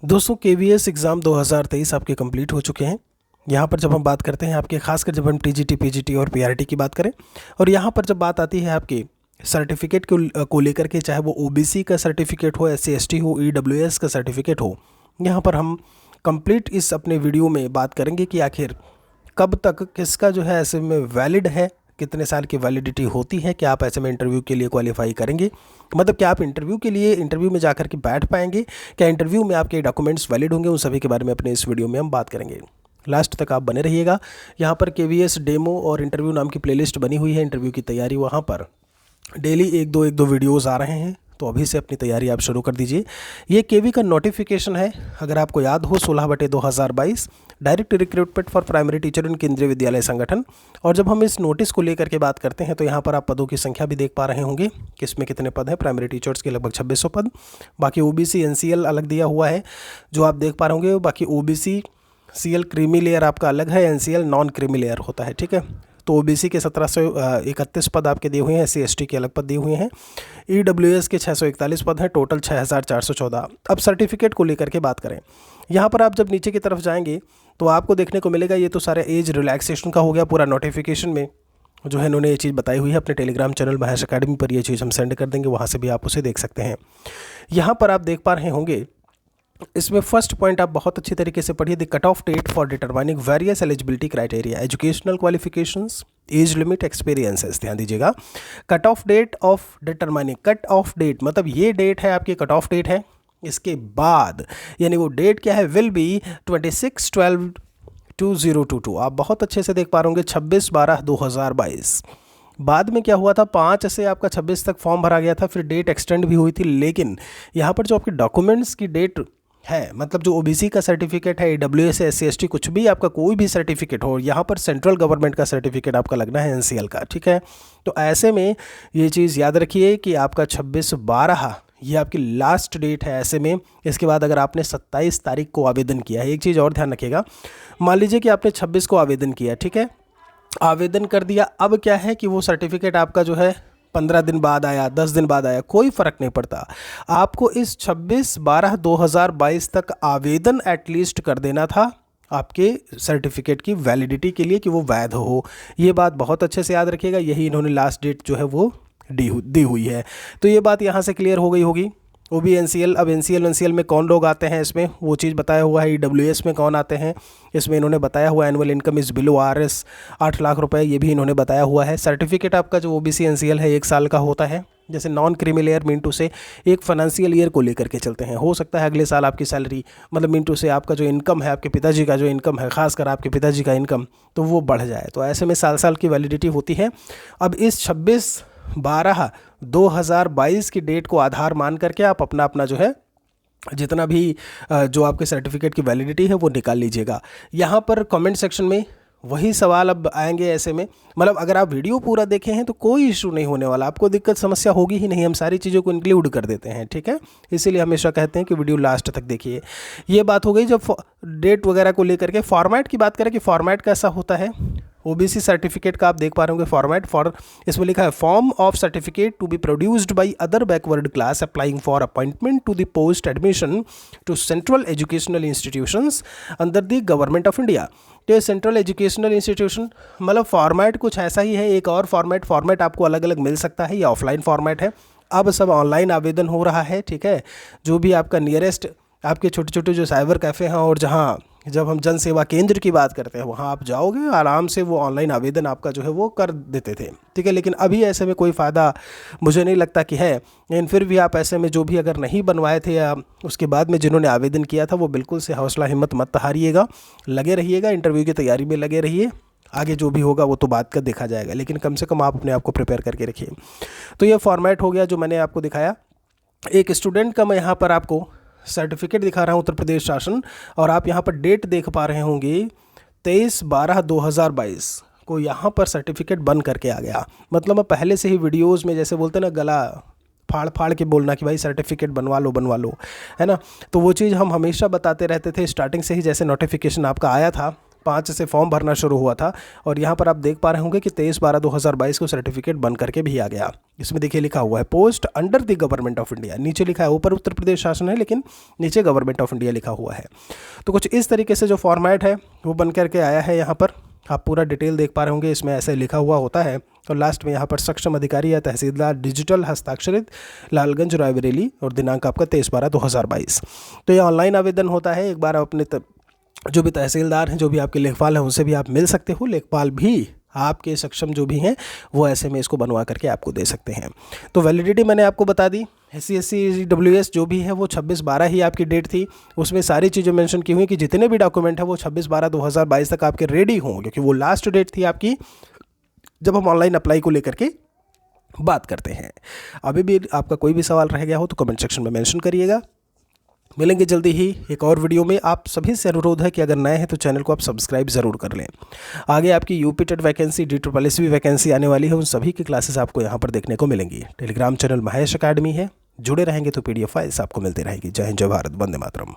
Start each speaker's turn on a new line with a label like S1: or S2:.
S1: दोस्तों KVS exam 2023 आपके complete हो चुके हैं। यहाँ पर जब हम बात करते हैं आपके, खासकर जब हम टीजीटी, पीजीटी और पीआरटी की बात करें, और यहाँ पर जब बात आती है आपके सर्टिफिकेट को लेकर के, चाहे वो ओबीसी का सर्टिफिकेट हो, एससी एसटी हो, ईडब्ल्यूएस का सर्टिफिकेट हो, यहाँ पर हम कंप्लीट इस अपने वीडियो में बात करेंगे कि आखिर कब तक किसका जो है ऐसे में वैलिड है, कितने साल की वैलिडिटी होती है, क्या आप ऐसे में इंटरव्यू के लिए क्वालिफाई करेंगे, मतलब क्या आप इंटरव्यू में जाकर के बैठ पाएंगे, क्या इंटरव्यू में आपके डॉक्यूमेंट्स वैलिड होंगे, उन सभी के बारे में अपने इस वीडियो में हम बात करेंगे। लास्ट तक आप बने रहिएगा। यहाँ पर केवीएस डेमो और इंटरव्यू नाम की प्लेलिस्ट बनी हुई है। इंटरव्यू की तैयारी वहाँ पर डेली एक दो वीडियोज़ आ रहे हैं, तो अभी से अपनी तैयारी आप शुरू कर दीजिए। ये केवी का नोटिफिकेशन है, अगर आपको याद हो, 16/2022 direct recruitment for primary teacher इन केंद्रीय विद्यालय संगठन। और जब हम इस नोटिस को लेकर के बात करते हैं तो यहाँ पर आप पदों की संख्या भी देख पा रहे होंगे, किसमें कितने पद हैं। प्राइमरी टीचर्स के लगभग 2600 पद, बाकी ओबीसी एनसीएल अलग दिया हुआ है जो आप देख पा रहे होंगे। बाकी ओबीसी सीएल क्रीमी लेयर आपका अलग है, एनसीएल नॉन क्रीमी लेयर होता है, ठीक है। तो ओबीसी के 1731 पद आपके दिए हुए हैं, एससी एसटी के अलग पद दिए हुए हैं, ईडब्ल्यूएस के 641 पद हैं, टोटल 6414। अब सर्टिफिकेट को लेकर के बात करें, यहाँ पर आप जब नीचे की तरफ जाएंगे तो आपको देखने को मिलेगा, ये तो सारे एज रिलैक्सेशन का हो गया। पूरा नोटिफिकेशन में जो है इन्होंने ये चीज़ बताई हुई है। अपने टेलीग्राम चैनल महेश अकेडमी पर ये चीज़ हम सेंड कर देंगे, वहाँ से भी आप उसे देख सकते हैं। यहाँ पर आप देख पा रहे होंगे, इसमें फर्स्ट पॉइंट आप बहुत अच्छी तरीके से पढ़िए। The cut off date for determining various eligibility criteria, educational qualifications, age limit, experiences. ध्यान दीजिएगा, cut off date of determining, cut off date मतलब ये डेट है आपकी, कट ऑफ डेट है। इसके बाद यानी वो डेट क्या है, विल बी 26/12/2022। आप बहुत अच्छे से देख पा रहे होंगे, 26/12/2022। बाद में क्या हुआ था, 5 से आपका 26 तक फॉर्म भरा गया था, फिर डेट एक्सटेंड भी हुई थी। लेकिन यहाँ पर जो आपके डॉक्यूमेंट्स की डेट है, मतलब जो ओबीसी का सर्टिफिकेट है, ईडब्ल्यूएस, एससी एसटी, कुछ भी आपका कोई भी सर्टिफिकेट हो, यहाँ पर सेंट्रल गवर्नमेंट का सर्टिफिकेट आपका लगना है, एनसीएल का, ठीक है। तो ऐसे में ये चीज़ याद रखिए कि आपका 26/12 ये आपकी लास्ट डेट है ऐसे में। इसके बाद अगर आपने 27 तारीख को आवेदन किया है, एक चीज़ और ध्यान रखिएगा, मान लीजिए कि आपने 26 को आवेदन किया, ठीक है, आवेदन कर दिया, अब क्या है कि वो सर्टिफिकेट आपका जो है 15 दिन बाद आया, 10 दिन बाद आया, कोई फ़र्क नहीं पड़ता। आपको इस 26/12/2022 तक आवेदन एटलीस्ट कर देना था आपके सर्टिफिकेट की वैलिडिटी के लिए, कि वो वैध हो। ये बात बहुत अच्छे से याद रखिएगा, यही इन्होंने लास्ट डेट जो है वो दी हुई है। तो ये बात यहाँ से क्लियर हो गई होगी। वो भी एनसीएल, अब एनसीएल में कौन लोग आते हैं, इसमें वो चीज़ बताया हुआ है। ईडब्ल्यूएस में कौन आते हैं, इसमें इन्होंने बताया हुआ, annual income is below RS 8 lakh रुपए, ये भी इन्होंने बताया हुआ है। सर्टिफिकेट आपका जो ओबीसी एनसीएल है 1 साल का होता है। जैसे नॉन क्रीमी लेयर मिंटू से एक फाइनेंशियल ईयर को लेकर के चलते हैं, हो सकता है अगले साल आपकी सैलरी, मतलब मिंटू से आपका जो इनकम है, आपके पिताजी का जो इनकम है, खासकर आपके पिताजी का इनकम, तो वो बढ़ जाए। तो ऐसे में साल की वैलिडिटी होती है। अब इस 26/12/2022 की डेट को आधार मान करके आप अपना जो है जितना भी जो आपके सर्टिफिकेट की वैलिडिटी है वो निकाल लीजिएगा। यहाँ पर कमेंट सेक्शन में वही सवाल अब आएंगे ऐसे में, मतलब अगर आप वीडियो पूरा देखे हैं तो कोई इशू नहीं होने वाला, आपको दिक्कत समस्या होगी ही नहीं। हम सारी चीज़ों को इंक्लूड कर देते हैं, ठीक है। इसीलिए हमेशा कहते हैं कि वीडियो लास्ट तक देखिए। ये बात हो गई जब डेट वगैरह को लेकर के। फॉर्मेट की बात करें कि फॉर्मेट कैसा होता है ओबीसी सर्टिफिकेट का, आप देख पा रहे होंगे फॉर्मेट फॉर, इसमें लिखा है form of certificate to be produced by other backward class applying for appointment to the post admission to central educational institutions under the government of India. तो सेंट्रल एजुकेशनल इंस्टीट्यूशन मतलब format कुछ ऐसा ही है। एक और फॉर्मेट आपको अलग अलग मिल सकता है, ये ऑफलाइन फॉर्मेट है। अब सब ऑनलाइन आवेदन हो रहा है, ठीक है। जो भी आपका नियरेस्ट आपके छोटे छोटे जो साइबर कैफ़े हैं, और जहाँ जब हम जन सेवा केंद्र की बात करते हैं वहाँ आप जाओगे, आराम से वो ऑनलाइन आवेदन आपका जो है वो कर देते थे, ठीक है। लेकिन अभी ऐसे में कोई फ़ायदा मुझे नहीं लगता कि है। लेकिन फिर भी आप ऐसे में जो भी अगर नहीं बनवाए थे या उसके बाद में जिन्होंने आवेदन किया था, वो बिल्कुल से हौसला हिम्मत मत हारिएगा, लगे रहिएगा, इंटरव्यू की तैयारी में लगे रहिए। आगे जो भी होगा वो तो बात का देखा जाएगा, लेकिन कम से कम आप अपने आप को प्रिपेयर करके रखिए। तो ये फॉर्मेट हो गया जो मैंने आपको दिखाया। एक स्टूडेंट का मैं यहाँ पर आपको सर्टिफिकेट दिखा रहा हूँ, उत्तर प्रदेश शासन, और आप यहाँ पर डेट देख पा रहे होंगे 23/12/2022 को यहाँ पर सर्टिफिकेट बन करके आ गया। मतलब मैं पहले से ही वीडियोस में जैसे बोलते हैं ना, गला फाड़ के बोलना कि भाई सर्टिफिकेट बनवा लो, है ना। तो वो चीज़ हम हमेशा बताते रहते थे स्टार्टिंग से ही। जैसे नोटिफिकेशन आपका आया था 5 से फॉर्म भरना शुरू हुआ था और यहाँ पर आप देख पा रहे होंगे कि 23/12/2022 को सर्टिफिकेट बन करके भी आ गया। इसमें देखिए लिखा हुआ है post under the government of India, नीचे लिखा है, ऊपर उत्तर प्रदेश शासन है लेकिन नीचे गवर्नमेंट ऑफ इंडिया लिखा हुआ है। तो कुछ इस तरीके से जो फॉर्मेट है वो बन करके आया है। यहाँ पर आप पूरा डिटेल देख पा रहे होंगे, इसमें ऐसे लिखा हुआ होता है और लास्ट में यहाँ पर सक्षम अधिकारी या तहसीलदार डिजिटल हस्ताक्षरित लालगंज रायबरेली और दिनांक आपका 23/12/2022। तो ये ऑनलाइन आवेदन होता है। एक बार आप अपने जो भी तहसीलदार हैं, जो भी आपके लेखपाल हैं, उनसे भी आप मिल सकते हो। लेखपाल भी आपके सक्षम जो भी हैं वो ऐसे में इसको बनवा करके आपको दे सकते हैं। तो वैलिडिटी मैंने आपको बता दी। SC SC जो भी है वो 26/12 ही आपकी डेट थी। उसमें सारी चीज़ें मेंशन की हुई कि जितने भी डॉक्यूमेंट हैं वो 26/12/2022 तक आपके रेडी हों, क्योंकि वो लास्ट डेट थी आपकी जब हम ऑनलाइन अप्लाई को लेकर के बात करते हैं। अभी भी आपका कोई भी सवाल रह गया हो तो कमेंट सेक्शन में मेंशन करिएगा। मिलेंगे जल्दी ही एक और वीडियो में। आप सभी से अनुरोध है कि अगर नए हैं तो चैनल को आप सब्सक्राइब ज़रूर कर लें। आगे आपकी UP TET vacancy, DSSS vacancy आने वाली है, उन सभी की क्लासेस आपको यहाँ पर देखने को मिलेंगी। टेलीग्राम चैनल महेश अकेडमी है, जुड़े रहेंगे तो PDF फाइल्स आपको मिलती रहेंगी। जय हिंद, जय भारत, वंदे मातरम।